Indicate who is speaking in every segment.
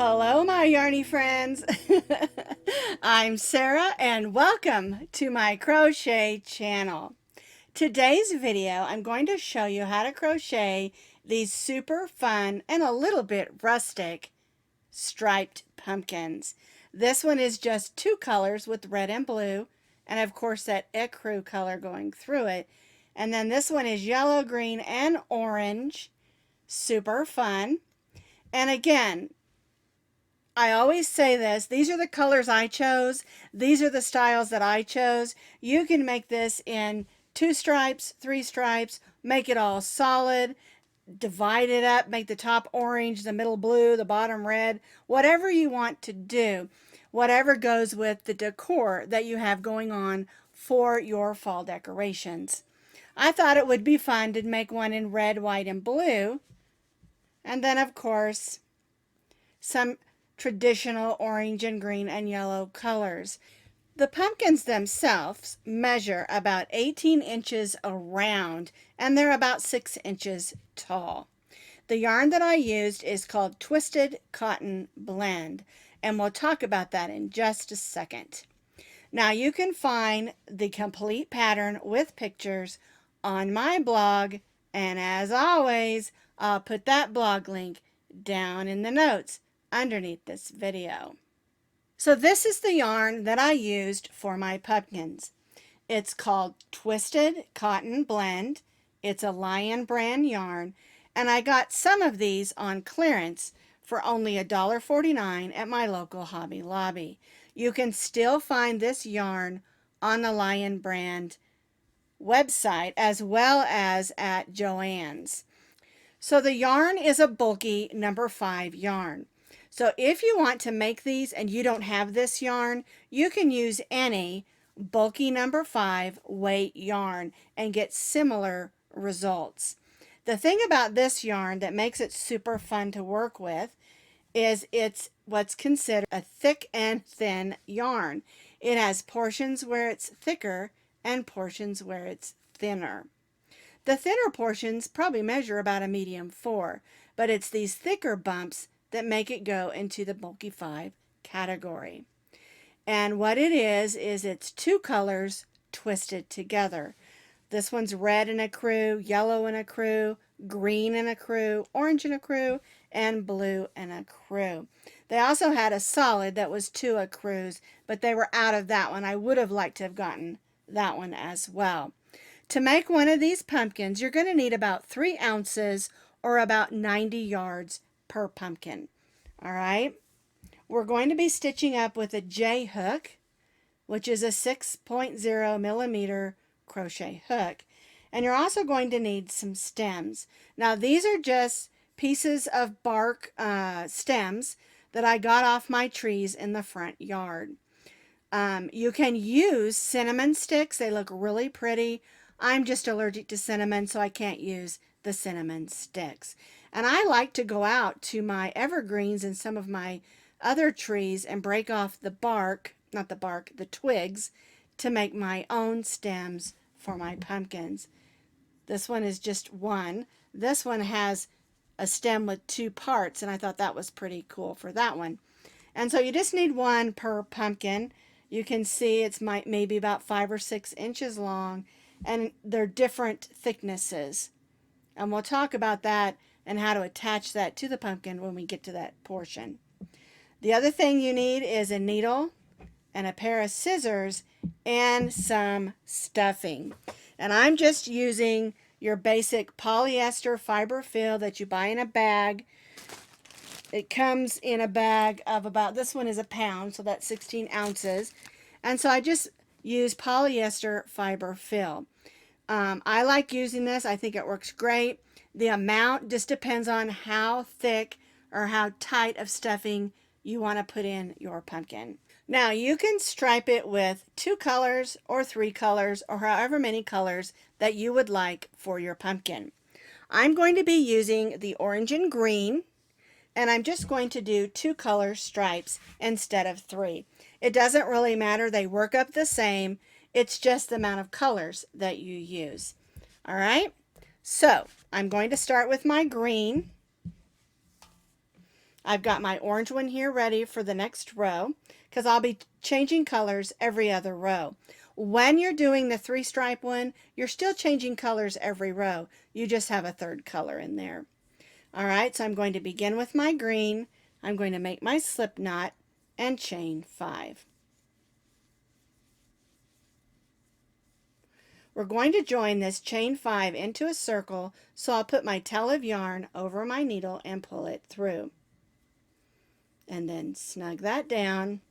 Speaker 1: Hello, my yarny friends. I'm Sarah, and welcome to my crochet channel. Today's video, I'm going to show you how to crochet these super fun and a little bit rustic striped pumpkins. This one is just two colors with red and blue, and of course that ecru color going through it. And then this one is yellow, green, and orange. Super fun. And again, I always say this, these are the colors I chose. These are the styles that I chose. You can make this in 2 stripes, 3 stripes, make it all solid, divide it up, make the top orange, the middle blue, the bottom red, whatever you want to do, whatever goes with the decor that you have going on for your fall decorations. I thought it would be fun to make one in red, white, and blue. And then, of course, some traditional orange and green and yellow colors. The pumpkins themselves measure about 18 inches around, and they're about 6 inches tall. The yarn that I used is called Twisted Cotton Blend, and we'll talk about that in just a second. Now you can find the complete pattern with pictures on my blog, and as always, I'll put that blog link down in the notes underneath this video. So this is the yarn that I used for my pumpkins. It's called Twisted Cotton Blend. It's a Lionbrand yarn, and I got some of these on clearance for only $1.49 at my local Hobby Lobby. You can still find this yarn on the Lionbrand website as well as at Joann's. So the yarn is a bulky number 5 yarn. So if you want to make these and you don't have this yarn, you can use any bulky number 5 weight yarn and get similar results. The thing about this yarn that makes it super fun to work with is it's what's considered a thick and thin yarn. It has portions where it's thicker and portions where it's thinner. The thinner portions probably measure about a medium 4, but it's these thicker bumps that make it go into the bulky 5 category. And what it is it's 2 colors twisted together. This one's red in ecru, yellow in ecru, green in ecru, orange in ecru, and blue in ecru. They also had a solid that was 2 ecrus, but they were out of that one. I would have liked to have gotten that one as well. To make one of these pumpkins, you're going to need about 3 ounces or about 90 yards per pumpkin. All right, we're going to be stitching up with a J hook, which is a 6.0 millimeter crochet hook, and you're also going to need some stems. Now these are just pieces of bark stems that I got off my trees in the front yard. You can use cinnamon sticks. They look really pretty. I'm just allergic to cinnamon, so I can't use the cinnamon sticks. And I like to go out to my evergreens and some of my other trees and break off the bark, not the bark, the twigs, to make my own stems for my pumpkins. This one is just one. This one has a stem with 2 parts, and I thought that was pretty cool for that one. And so you just need 1 per pumpkin. You can see it's maybe about 5 or 6 inches long, and they're different thicknesses. And we'll talk about that and how to attach that to the pumpkin when we get to that portion. The other thing you need is a needle and a pair of scissors and some stuffing. And I'm just using your basic polyester fiber fill that you buy in a bag. It comes in a bag of about, this one is a pound, so that's 16 ounces. And so I just use polyester fiber fill. I like using this. I think it works great. The amount just depends on how thick or how tight of stuffing you want to put in your pumpkin. Now you can stripe it with 2 colors or 3 colors or however many colors that you would like for your pumpkin. I'm going to be using the orange and green, and I'm just going to do 2 color stripes instead of 3. It doesn't really matter. They work up the same. It's just the amount of colors that you use. All right, so I'm going to start with my green, I've got my orange one here ready for the next row because I'll be changing colors every other row. When you're doing the 3-stripe one, you're still changing colors every row. You just have a third color in there. All right, so I'm going to begin with my green. I'm going to make my slip knot and chain 5. We're going to join this chain 5 into a circle, so I'll put my tail of yarn over my needle and pull it through. And then snug that down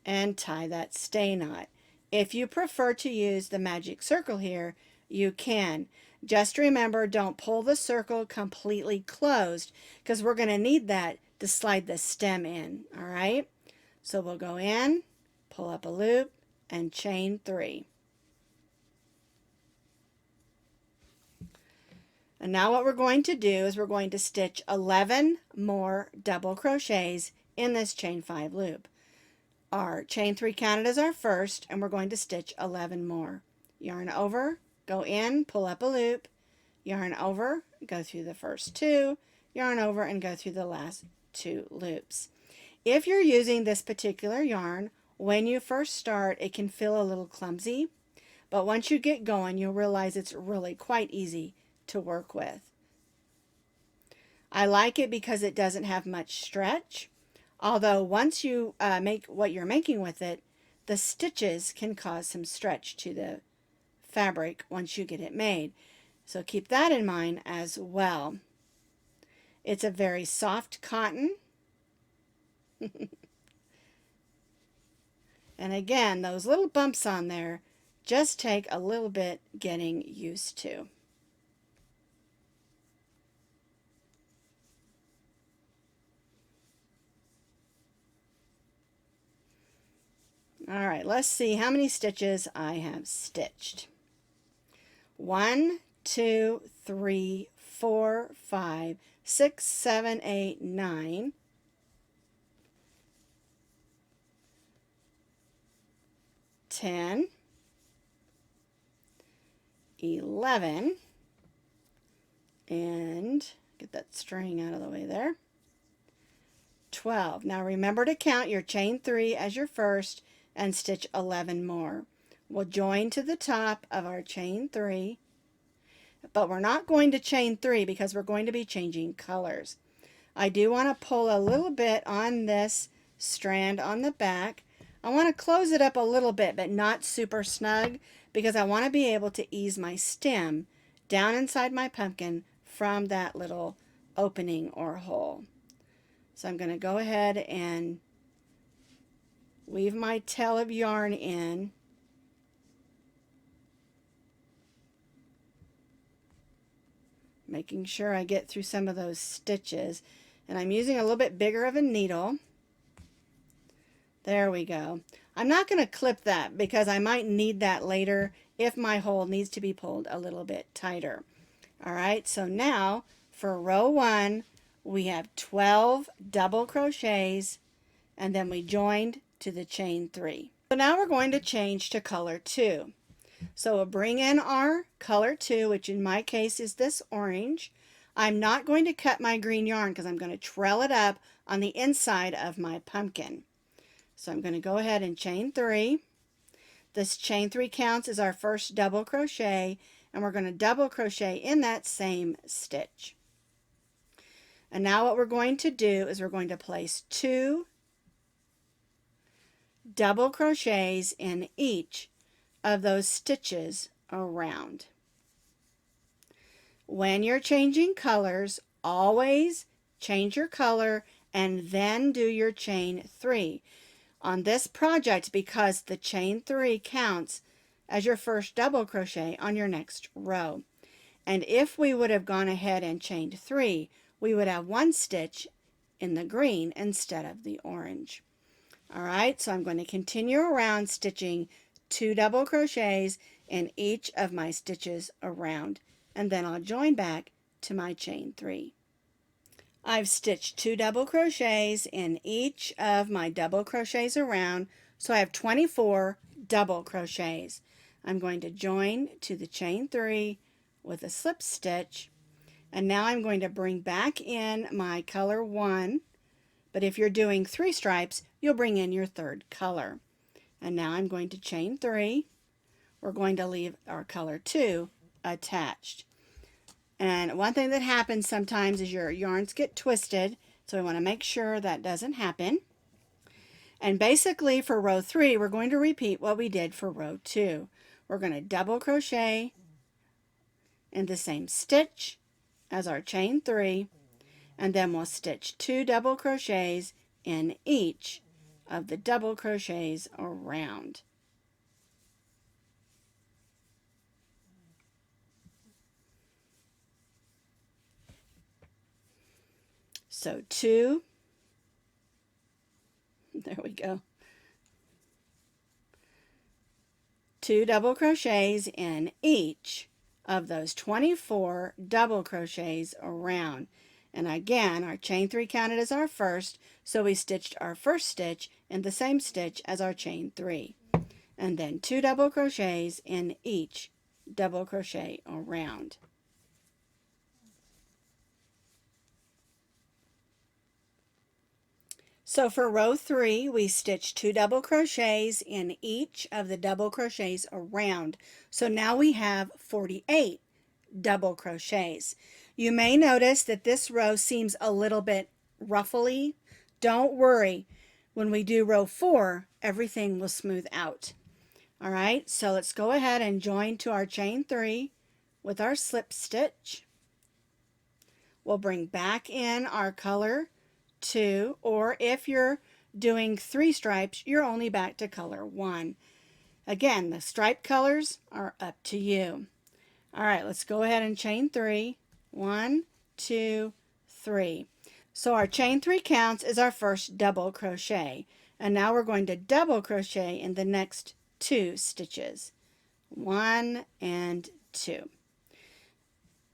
Speaker 1: and tie that stay knot. If you prefer to use the magic circle here, you can. Just remember, don't pull the circle completely closed because we're going to need that to slide the stem in. All right, so we'll go in, pull up a loop, and chain 3. And now what we're going to do is we're going to stitch 11 more double crochets in this chain 5 loop. Our chain 3 counted as our first, and we're going to stitch 11 more. Yarn over, go in, pull up a loop, yarn over, go through the first 2, yarn over, and go through the last 2 loops. If you're using this particular yarn, when you first start, it can feel a little clumsy, but once you get going, you'll realize it's really quite easy to work with. I like it because it doesn't have much stretch, although once you make what you're making with it, the stitches can cause some stretch to the fabric once you get it made. So keep that in mind as well. It's a very soft cotton. And again, those little bumps on there just take a little bit getting used to. All right, let's see how many stitches I have stitched. 1, 2, 3, 4, 5, 6, 7, 8, 9. 10, 11, and get that string out of the way there. 12. Now remember to count your chain 3 as your first and stitch 11 more. We'll join to the top of our chain 3, but we're not going to chain 3 because we're going to be changing colors. I do want to pull a little bit on this strand on the back. I want to close it up a little bit, but not super snug, because I want to be able to ease my stem down inside my pumpkin from that little opening or hole. So I'm going to go ahead and weave my tail of yarn in. Making sure I get through some of those stitches. And I'm using a little bit bigger of a needle. There we go. I'm not going to clip that because I might need that later if my hole needs to be pulled a little bit tighter. All right, so now for row 1, we have 12 double crochets, and then we joined to the chain 3. So now we're going to change to color 2. So we'll bring in our color 2, which in my case is this orange. I'm not going to cut my green yarn because I'm going to trail it up on the inside of my pumpkin. So I'm going to go ahead and chain 3. This chain 3 counts as our first double crochet, and we're going to double crochet in that same stitch. And now what we're going to do is we're going to place 2 double crochets in each of those stitches around. When you're changing colors, always change your color and then do your chain 3. On this project, because the chain 3 counts as your first double crochet on your next row. And if we would have gone ahead and chained 3, we would have 1 stitch in the green instead of the orange. All right, so I'm going to continue around stitching 2 double crochets in each of my stitches around, and then I'll join back to my chain 3. I've stitched 2 double crochets in each of my double crochets around, so I have 24 double crochets. I'm going to join to the chain 3 with a slip stitch, And now I'm going to bring back in my color 1, but if you're doing 3 stripes, you'll bring in your 3rd color. And now I'm going to chain 3. We're going to leave our color 2 attached. And one thing that happens sometimes is your yarns get twisted, so we want to make sure that doesn't happen. And basically for row 3, we're going to repeat what we did for row 2. We're going to double crochet in the same stitch as our chain 3, and then we'll stitch 2 double crochets in each of the double crochets around. So 2, there we go, 2 double crochets in each of those 24 double crochets around. And again, our chain 3 counted as our first, so we stitched our first stitch in the same stitch as our chain 3. And then 2 double crochets in each double crochet around. So for row 3, we stitched 2 double crochets in each of the double crochets around. So now we have 48 double crochets. You may notice that this row seems a little bit ruffly. Don't worry. When we do row 4, everything will smooth out. All right, so let's go ahead and join to our chain 3 with our slip stitch. We'll bring back in our color 2, or if you're doing 3 stripes, you're only back to color 1. Again, the stripe colors are up to you. All right, let's go ahead and chain 3. 1, 2, 3. So our chain 3 counts as our first double crochet. And now we're going to double crochet in the next 2 stitches. 1 and 2.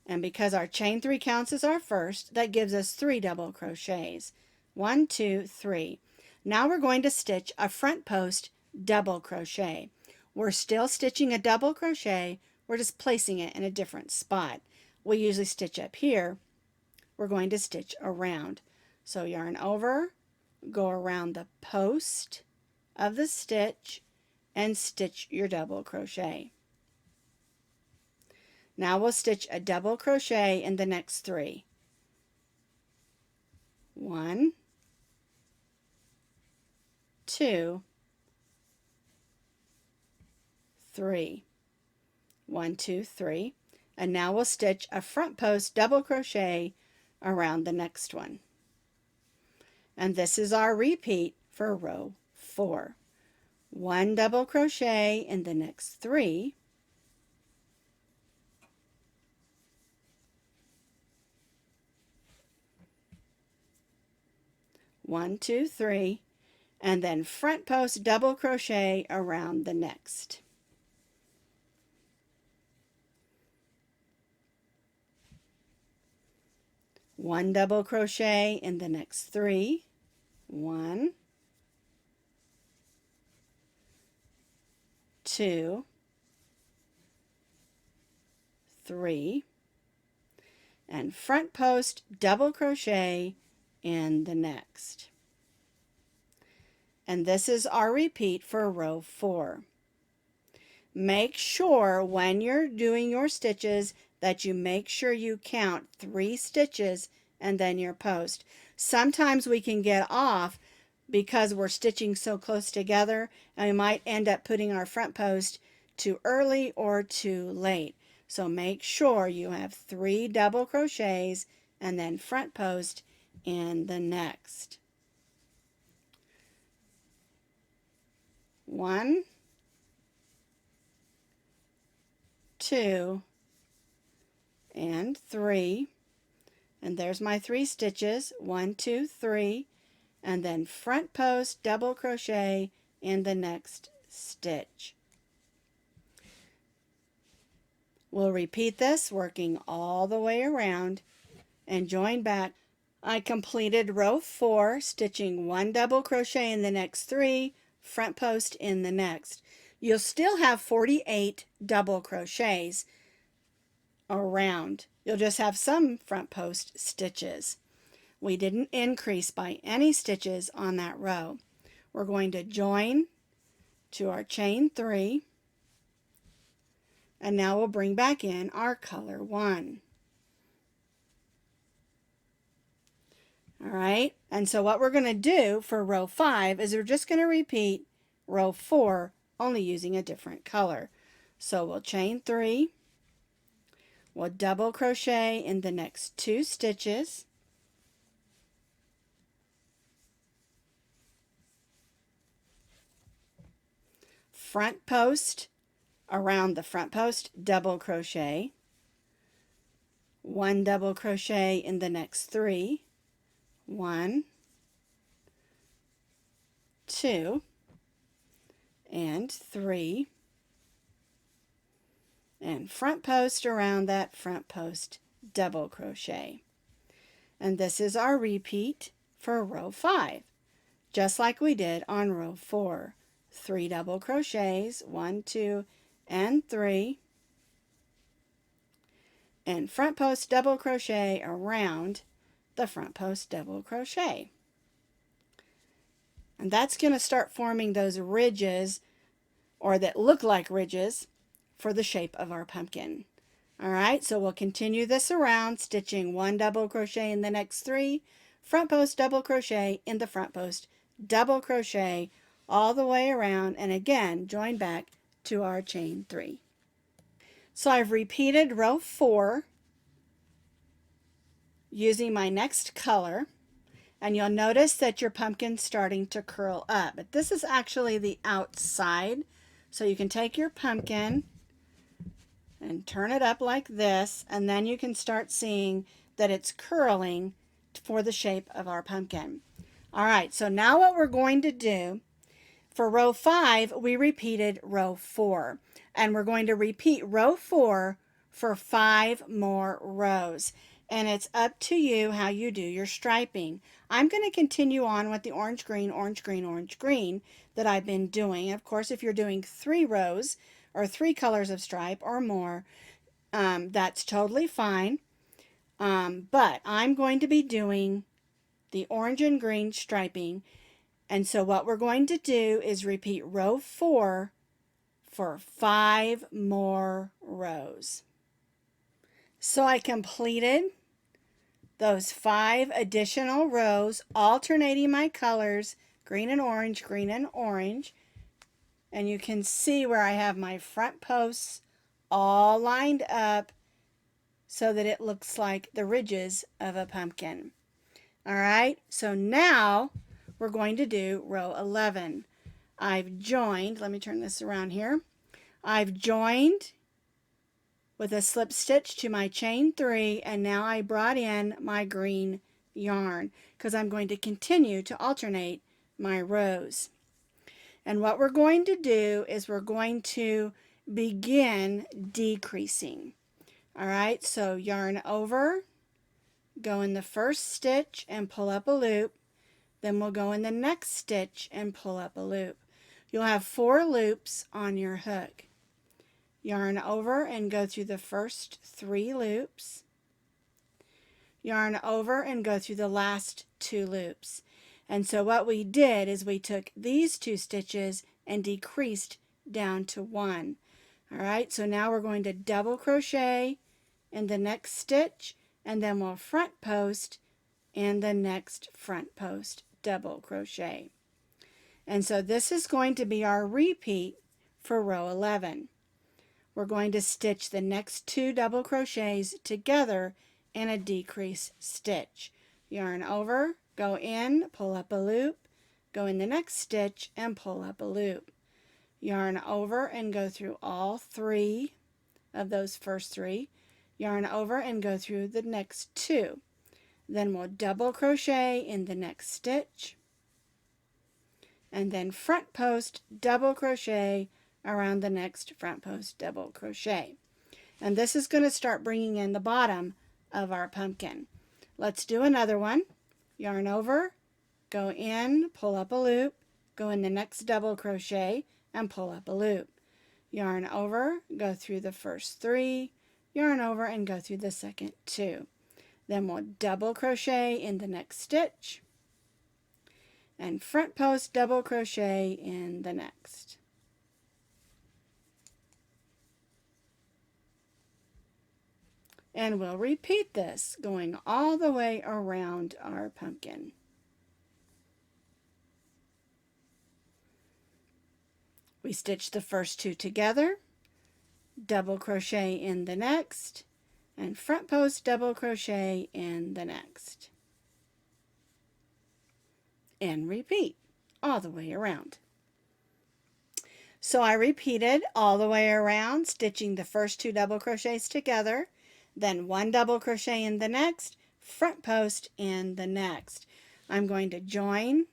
Speaker 1: And because our chain 3 counts as our first, that gives us 3 double crochets. 1, 2, 3. Now we're going to stitch a front post double crochet. We're still stitching a double crochet, we're just placing it in a different spot. We usually stitch up here. We're going to stitch around. So yarn over, go around the post of the stitch, and stitch your double crochet. Now we'll stitch a double crochet in the next 3. 1, 2, 3. 1, 2, 3. And now we'll stitch a front post double crochet around the next one. And this is our repeat for row 4. 1 double crochet in the next 3. 1, 2, 3, and then front post double crochet around the next. One double crochet in the next 3. 1, 2, 3, and front post double crochet in the next. And this is our repeat for row 4. Make sure when you're doing your stitches that you make sure you count 3 stitches and then your post. Sometimes we can get off because we're stitching so close together, and we might end up putting our front post too early or too late. So make sure you have 3 double crochets and then front post in the next. 1, 2, and 3. And there's my 3 stitches. 1, 2, 3. And then front post double crochet in the next stitch. We'll repeat this, working all the way around, and join back. I completed row 4, stitching 1 double crochet in the next 3, front post in the next. You'll still have 48 double crochets around. You'll just have some front post stitches. We didn't increase by any stitches on that row. We're going to join to our chain 3, and now we'll bring back in our color 1. All right, and so what we're going to do for row 5 is we're just going to repeat row 4, only using a different color. So we'll chain 3, we'll double crochet in the next 2 stitches, front post around the front post, double crochet, 1 double crochet in the next 3, 1, 2, and 3, and front post around that front post, double crochet. And this is our repeat for row 5, just like we did on row 4. 3 double crochets, 1, 2, and 3, and front post double crochet around the front post double crochet. And that's going to start forming those ridges, or that look like ridges, for the shape of our pumpkin. All right, so we'll continue this around, stitching 1 double crochet in the next 3, front post double crochet in the front post, double crochet all the way around, and again join back to our chain 3. So I've repeated row 4 using my next color, and you'll notice that your pumpkin's starting to curl up, but this is actually the outside. So you can take your pumpkin and turn it up like this, and then you can start seeing that it's curling for the shape of our pumpkin. All right, so now what we're going to do for row 5, we repeated row 4, and we're going to repeat row 4 for 5 more rows, and it's up to you how you do your striping. I'm going to continue on with the orange green, orange green, orange green that I've been doing. Of course, if you're doing 3 rows or 3 colors of stripe or more, that's totally fine, but I'm going to be doing the orange and green striping. And so what we're going to do is repeat row 4 for 5 more rows. So I completed those 5 additional rows, alternating my colors, green and orange, green and orange. And you can see where I have my front posts all lined up so that it looks like the ridges of a pumpkin. All right, so now we're going to do row 11. I've joined, let me turn this around here. I've joined with a slip stitch to my chain 3, and now I brought in my green yarn because I'm going to continue to alternate my rows. And what we're going to do is we're going to begin decreasing. All right, so yarn over, go in the first stitch and pull up a loop. Then we'll go in the next stitch and pull up a loop. You'll have 4 loops on your hook. Yarn over and go through the first 3 loops. Yarn over and go through the last 2 loops. And so what we did is we took these 2 stitches and decreased down to 1. All right, so now we're going to double crochet in the next stitch, and then we'll front post in the next front post double crochet. And so this is going to be our repeat for row 11. We're going to stitch the next 2 double crochets together in a decrease stitch. Yarn over, go in, pull up a loop, go in the next stitch and pull up a loop. Yarn over and go through all 3 of those first 3. Yarn over and go through the next 2. Then we'll double crochet in the next stitch, and then front post double crochet around the next front post double crochet. And this is going to start bringing in the bottom of our pumpkin. Let's do another one. Yarn over, go in, pull up a loop, go in the next double crochet and pull up a loop. Yarn over, go through the first 3, yarn over and go through the second 2. Then we'll double crochet in the next stitch and front post double crochet in the next. And we'll repeat this going all the way around our pumpkin. We stitch the first 2 together, double crochet in the next, and front post double crochet in the next. And repeat all the way around. So I repeated all the way around, stitching the first 2 double crochets together, then 1 double crochet in the next, front post in the next. I'm going to join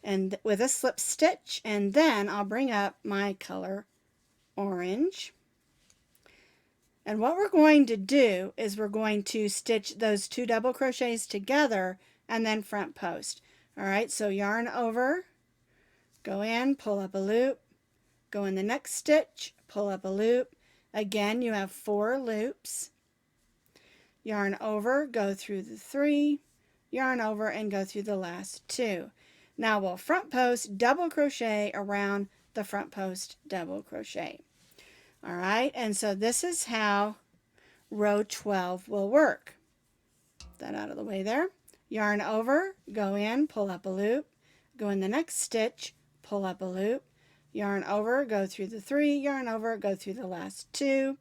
Speaker 1: and with a slip stitch, and then I'll bring up my color orange. And what we're going to do is we're going to stitch those 2 double crochets together and then front post. All right, so yarn over, go in, pull up a loop, go in the next stitch, pull up a loop. Again, you have 4 loops. Yarn over, go through the 3, yarn over and go through the last 2. Now we'll front post double crochet around the front post double crochet. All right, and so this is how row 12 will work. Get that out of the way there. Yarn over, go in, pull up a loop, go in the next stitch, pull up a loop, yarn over, go through the 3, yarn over, go through the last 2.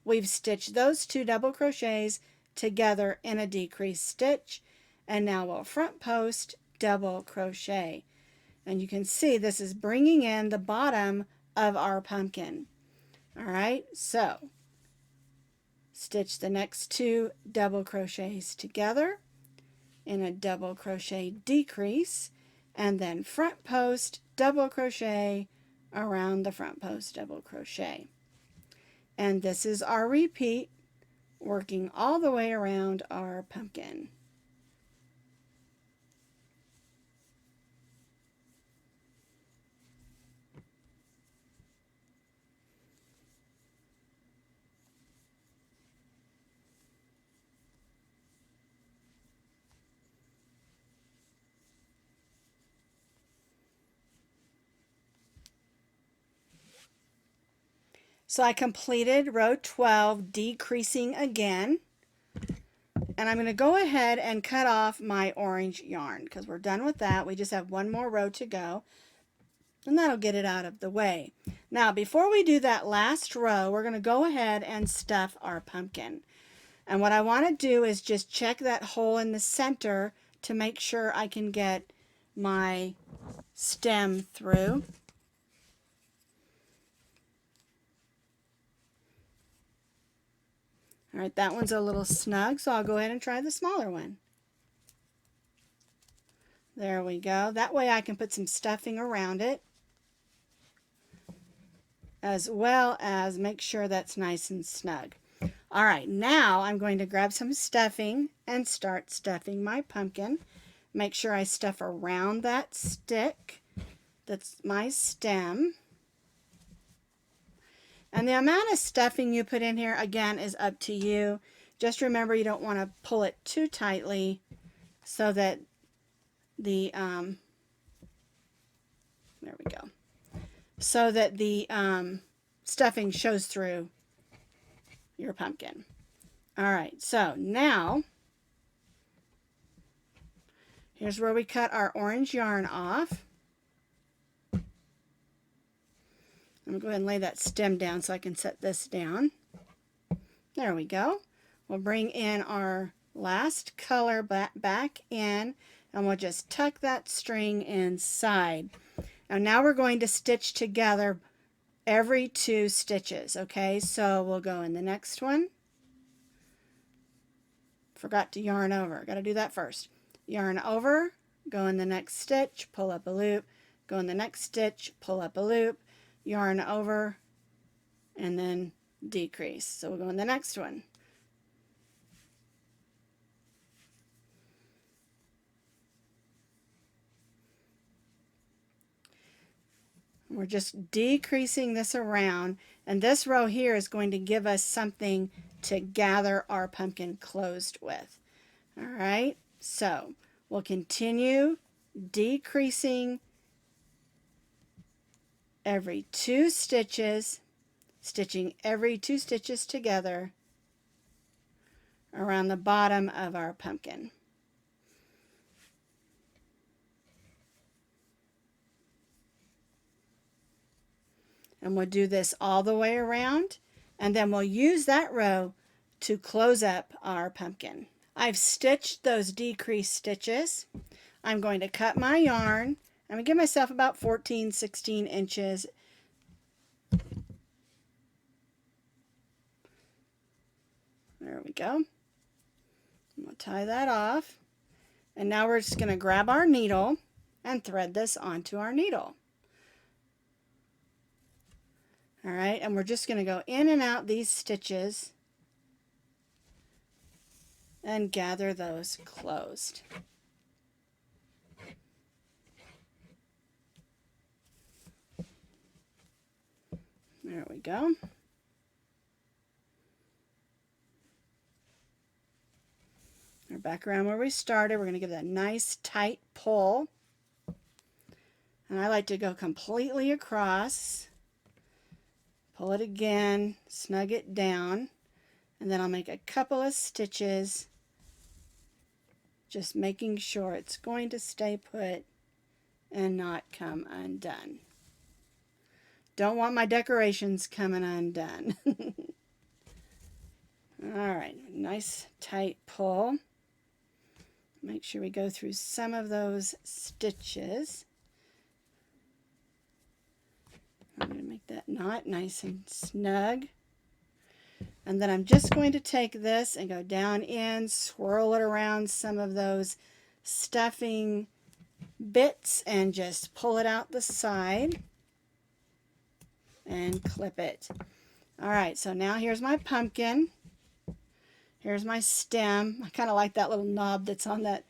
Speaker 1: We've stitched those 2 double crochets together in a decreased stitch, and now we'll front post double crochet. And you can see this is bringing in the bottom of our pumpkin. All right, so stitch the next 2 double crochets together in a double crochet decrease, and then front post double crochet around the front post double crochet. And this is our repeat, working all the way around our pumpkin. So I completed row 12, decreasing again. And I'm going to go ahead and cut off my orange yarn because we're done with that. We just have 1 more row to go, and that'll get it out of the way. Now, before we do that last row, we're going to go ahead and stuff our pumpkin. And what I want to do is just check that hole in the center to make sure I can get my stem through. All right, that one's a little snug, so I'll go ahead and try the smaller one. There we go. That way I can put some stuffing around it, as well as make sure that's nice and snug. All right, now I'm going to grab some stuffing and start stuffing my pumpkin. Make sure I stuff around that stick. That's my stem. And the amount of stuffing you put in here, again, is up to you. Just remember you don't want to pull it too tightly so that the, there we go, so that the stuffing shows through your pumpkin. All right, so now, here's where we cut our orange yarn off. I'm going to go ahead and lay that stem down so I can set this down. There we go. We'll bring in our last color back in, and we'll just tuck that string inside. And now we're going to stitch together every 2 stitches, okay? So we'll go in the next one. Forgot to yarn over. Got to do that first. Yarn over, go in the next stitch, pull up a loop, go in the next stitch, pull up a loop, yarn over, and then decrease. So we'll go in the next one. We're just decreasing this around, And this row here is going to give us something to gather our pumpkin closed with. All right, so we'll continue decreasing every 2 stitches, stitching every 2 stitches together around the bottom of our pumpkin. And we'll do this all the way around, and then we'll use that row to close up our pumpkin. I've stitched those decreased stitches. I'm going to cut my yarn. I'm going to give myself about 14, 16 inches. There we go. We'll tie that off. And now we're just going to grab our needle and thread this onto our needle. All right, and we're just going to go in and out these stitches and gather those closed. There we go. We're back around where we started. We're going to give that a nice tight pull. And I like to go completely across. Pull it again, snug it down, and then I'll make a couple of stitches, just making sure it's going to stay put and not come undone. Don't want my decorations coming undone. All right, nice tight pull. Make sure we go through some of those stitches. I'm going to make that knot nice and snug. And then I'm just going to take this and go down in, swirl it around some of those stuffing bits and just pull it out the side and clip it. All right, so now here's my pumpkin. Here's my stem. I kind of like that little knob that's on that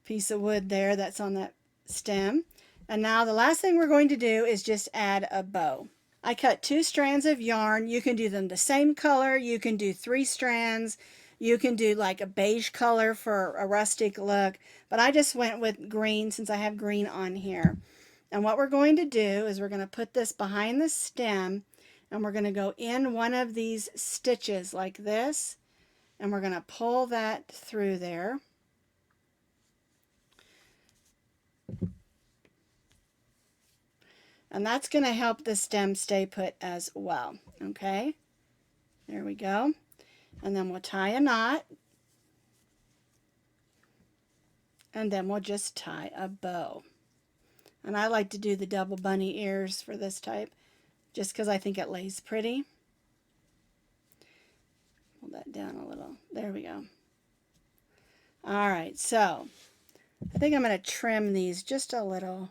Speaker 1: piece of wood there that's on that stem. And now the last thing we're going to do is just add a bow. I cut 2 strands of yarn. You can do them the same color. You can do 3 strands. You can do like a beige color for a rustic look. But I just went with green since I have green on here. And what we're going to do is we're going to put this behind the stem and we're going to go in one of these stitches like this. And we're going to pull that through there. And that's going to help the stem stay put as well. Okay, there we go. And then we'll tie a knot. And then we'll just tie a bow. And I like to do the double bunny ears for this type, just because I think it lays pretty. Pull that down a little. There we go. All right, so I think I'm going to trim these just a little.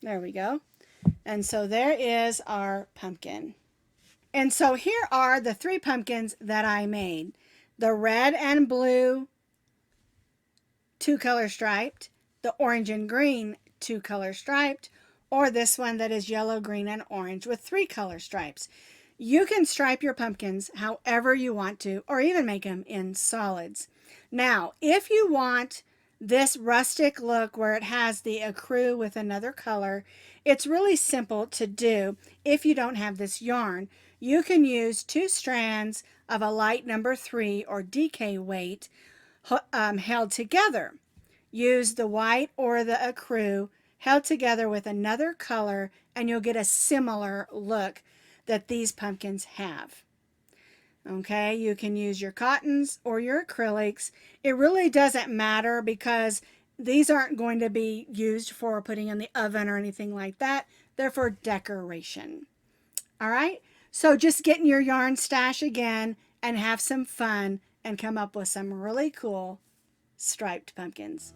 Speaker 1: There we go. And so there is our pumpkin. And so here are the 3 pumpkins that I made. The red and blue 2-color striped, the orange and green 2-color striped, or this one that is yellow, green, and orange with 3-color stripes. You can stripe your pumpkins however you want to, or even make them in solids. Now, if you want this rustic look where it has the ecru with another color, it's really simple to do. If you don't have this yarn, you can use 2 strands of a light number 3 or DK weight held together. Use the white or the ecru held together with another color and you'll get a similar look that these pumpkins have. Okay, you can use your cottons or your acrylics. It really doesn't matter because these aren't going to be used for putting in the oven or anything like that. They're for decoration. All right, so just get in your yarn stash again and have some fun and come up with some really cool striped pumpkins.